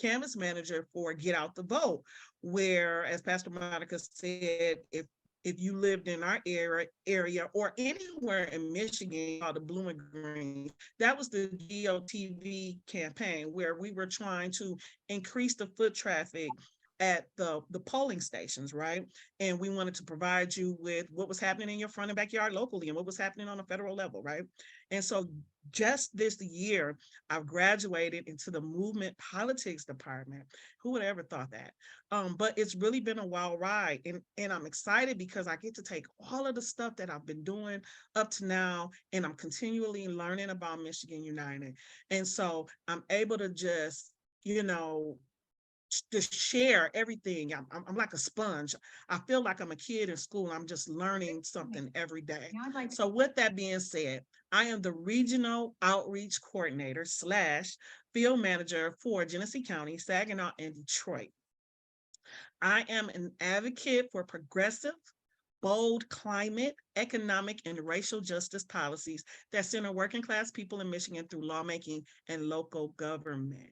Canvas Manager for Get Out the Vote, where, as Pastor Monica said, if you lived in our area or anywhere in Michigan called the Blue and Green, that was the GOTV campaign, where we were trying to increase the foot traffic at the polling stations, right? And we wanted to provide you with what was happening in your front and backyard locally and what was happening on a federal level, right? And so just this year, I've graduated into the movement politics department. Who would have ever thought that? But it's really been a wild ride, and I'm excited because I get to take all of the stuff that I've been doing up to now, and I'm continually learning about Michigan United. And so I'm able to just, to share everything. I'm like a sponge. I feel like I'm a kid in school. I'm just learning something every day. So with that being said, I am the Regional Outreach Coordinator / Field Manager for Genesee County, Saginaw, and Detroit. I am an advocate for progressive, bold climate, economic, and racial justice policies that center working class people in Michigan through lawmaking and local government.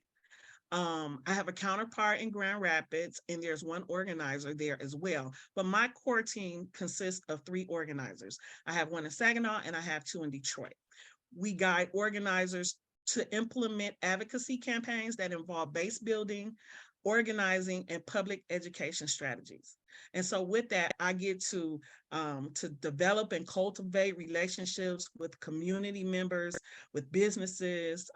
I have a counterpart in Grand Rapids, and there's one organizer there as well. But my core team consists of 3 organizers. I have one in Saginaw and I have 2 in Detroit. We guide organizers to implement advocacy campaigns that involve base building, organizing, and public education strategies. And so with that, I get to develop and cultivate relationships with community members, with businesses,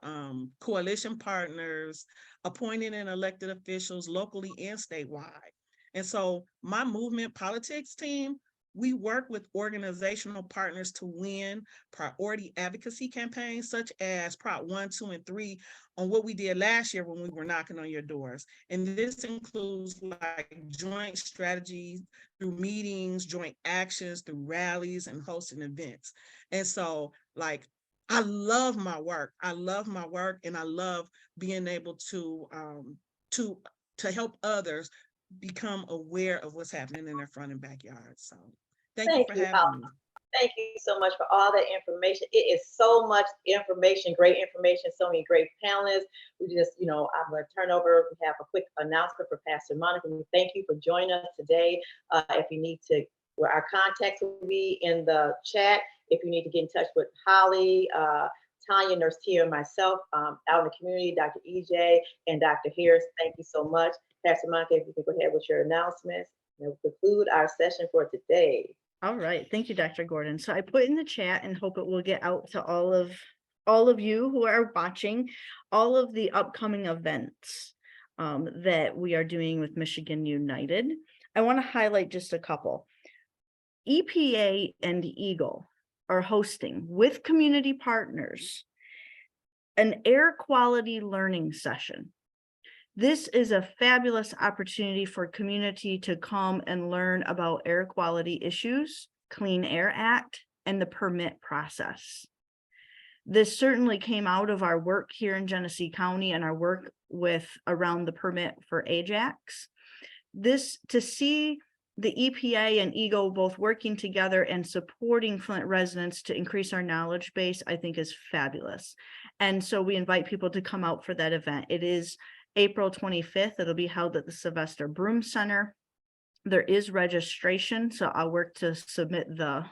coalition partners, appointed and elected officials locally and statewide. And so my movement politics team, we work with organizational partners to win priority advocacy campaigns such as Prop 1, 2, and 3 on what we did last year when we were knocking on your doors. And this includes like joint strategies through meetings, joint actions, through rallies, and hosting events. And so like, I love my work. I love my work, and I love being able to help others become aware of what's happening in their front and backyard. So thank you for having me. Thank you so much for all that information. It is so much information, great information, so many great panelists. We just, I'm going to turn over. We have a quick announcement for Pastor Monica. We thank you for joining us today. If you need to, where our contacts will be in the chat. If you need to get in touch with Holly, Tanya, Nurse Tia, and myself out in the community, Dr. EJ and Dr. Harris, thank you so much. Pastor Monica, if you can go ahead with your announcements, and we'll conclude our session for today. All right. Thank you, Dr. Gordon. So I put in the chat and hope it will get out to all of you who are watching all of the upcoming events that we are doing with Michigan United. I want to highlight just a couple. EPA and Eagle are hosting with community partners an air quality learning session. This is a fabulous opportunity for community to come and learn about air quality issues, Clean Air Act, and the permit process. This certainly came out of our work here in Genesee County and our work with around the permit for Ajax. This, to see the EPA and EGO both working together and supporting Flint residents to increase our knowledge base, I think is fabulous. And so we invite people to come out for that event. It is April 25th. It'll be held at the Sylvester Broom Center. There is registration, so I'll work to submit the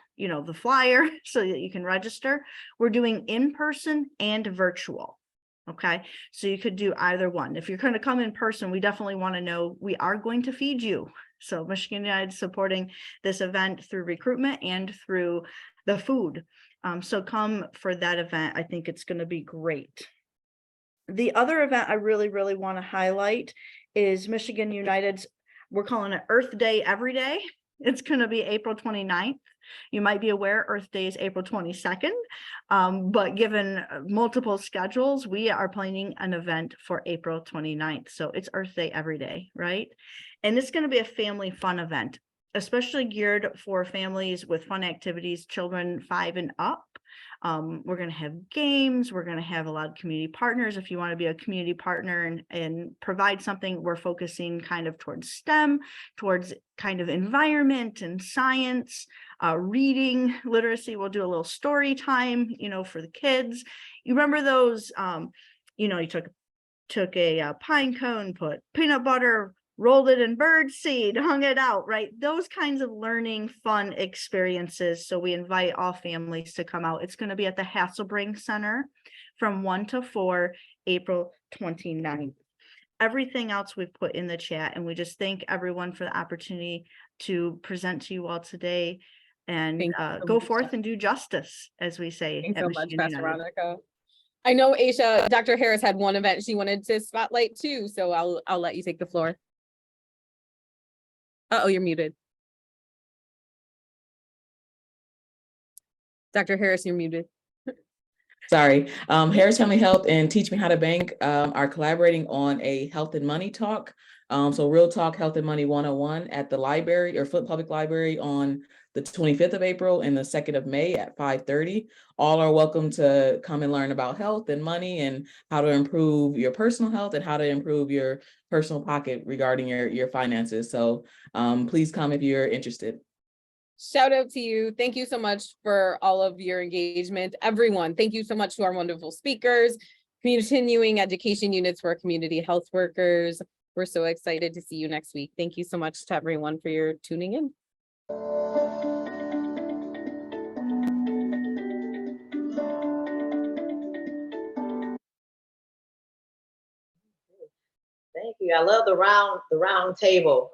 flyer so that you can register. We're doing in-person and virtual. Okay, so you could do either one. If you're going to come in person, we definitely want to know we are going to feed you. So Michigan United supporting this event through recruitment and through the food. So come for that event. I think it's going to be great. The other event I really, really want to highlight is Michigan United's, we're calling it Earth Day Every Day. It's going to be April 29th. You might be aware Earth Day is April 22nd, but given multiple schedules, we are planning an event for April 29th. So it's Earth Day Every Day, right? And it's going to be a family fun event, especially geared for families with fun activities, children 5 and up. We're going to have games. We're going to have a lot of community partners. If you want to be a community partner and provide something, we're focusing kind of towards STEM, towards kind of environment and science, reading, literacy. We'll do a little story time, for the kids. You remember those, you took a pine cone, put peanut butter, rolled it in bird seed, hung it out, right? Those kinds of learning fun experiences. So we invite all families to come out. It's going to be at the Hasselbring Center from 1 to 4, April 29th. Everything else we've put in the chat, and we just thank everyone for the opportunity to present to you all today and Thank you so go much, forth and do justice, as we say. Thanks at so much, Michigan Pastor United. Veronica. I know Aisha, Dr. Harris had one event she wanted to spotlight too, so I'll let you take the floor. Uh-oh, you're muted. Dr. Harris, you're muted. Sorry. Harris Family Health and Teach Me How to Bank are collaborating on a health and money talk. So Real Talk Health and Money 101 at the library or Flint Public Library on the 25th of April and the 2nd of May at 5:30. All are welcome to come and learn about health and money and how to improve your personal health and how to improve your personal pocket regarding your finances. So please come if you're interested. Shout out to you. Thank you so much for all of your engagement. Everyone, thank you so much to our wonderful speakers, continuing education units for our community health workers. We're so excited to see you next week. Thank you so much to everyone for your tuning in. Thank you. I love the round table.